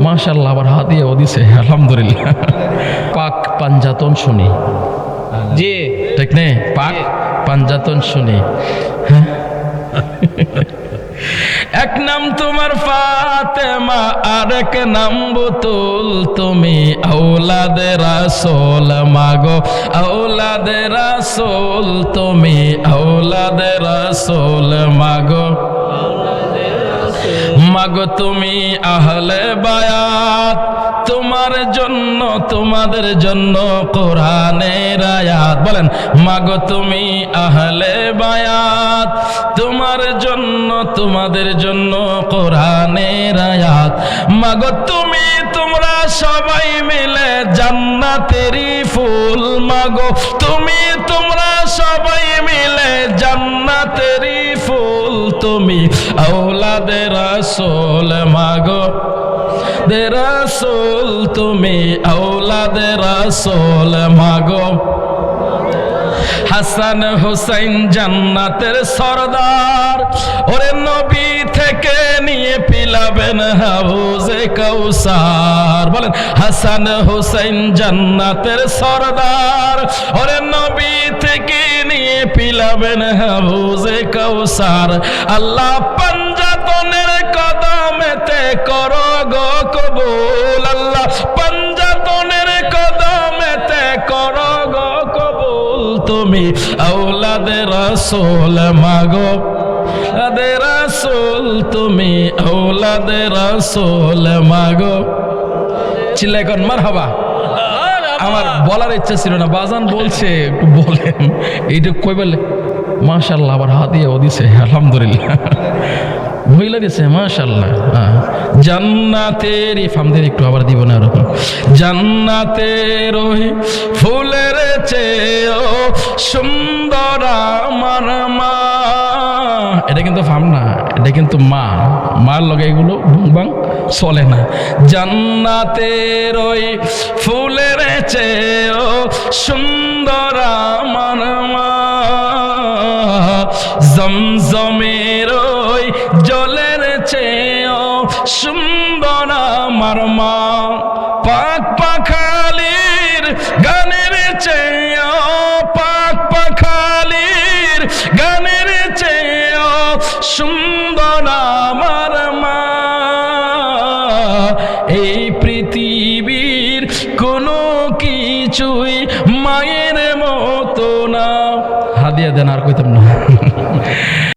মাশাআল্লাহ, আবার হাত দিয়ে ও দিছে, আলহামদুলিল্লাহ। পাক পাঞ্জাতন শুনি, জি ঠিক নেই? পাক পাঞ্জাতন শুনি। হ্যাঁ, এক নাম তোমার ফাতেমা, আরেক নাম বুতুল, তুমি আওলাদে রাসূল মাগো, আওলাদে রাসূল, তুমি আওলাদে রাসূল মাগো, মাগো তুমি আহলে বায়াত, তোমার জন্য তোমাদের জন্য কোরআনের আয়াত। বলেন, মাগো তুমি আহলে বায়াত, তোমার জন্য তোমাদের জন্য কোরআনের আয়াত। মাগো তুমি তোমরা সবাই মিলে জান্নাতেরই ফুল, মাগো তুমি তোমরা সবাই মিলে জান্নাতেরই ফুল, তুমি আওলাদে রাসূল মাগো, দে রাসূল, তুমি আওলাদে রাসূল মাগো। হাসান হুসাইন জান্নাতের সরদার, ওরে নবী থেকে নিয়ে পিলাবেন হাউজে কাউসার। বলেন, হাসান হুসাইন জান্নাতের সরদার, ওরে নবী থেকে নিয়ে পিলাবেন হাউজে কাউসার। আল্লাহ পাঞ্জাতনের কদমেতে করো গো কবুল, আল্লাহ পাঞ্জাতনের কদমেতে করো গো কবুল, তুমি আওলাদে রাসূল মাগো, আওলাদে রাসূল, তুমি আওলাদে রাসূল মাগো। চিল্লায় কোন মারহাবা। আমার বলার ইচ্ছা ছিল না, বাজান বলছে একটু বলেন, এইটা কই বলে। মাশাআল্লাহ, আবার হাত দিয়ে ও দিছে, আলহামদুলিল্লাহ, ভইলা দিছে, মাশাআল্লাহ। জান্নাতের ফামদের একটু আবার দিব না এরকম। জান্নাতের ওই ফুলের চেয়েও সুন্দর আমার মা, এটা কিন্তু ফাম না, এটা কিন্তু মা, মার লগে এগুলো বাং চলে না। জান্নাতের ওই ফুলের চেয়েও সুন্দর আমার মা, জমজমের ওই জলের চেয়েও সুন্দর আমার মা, পাক পাখালির গানের চেয়েও, পাক পাখালির গানের চেয়েও সুন্দর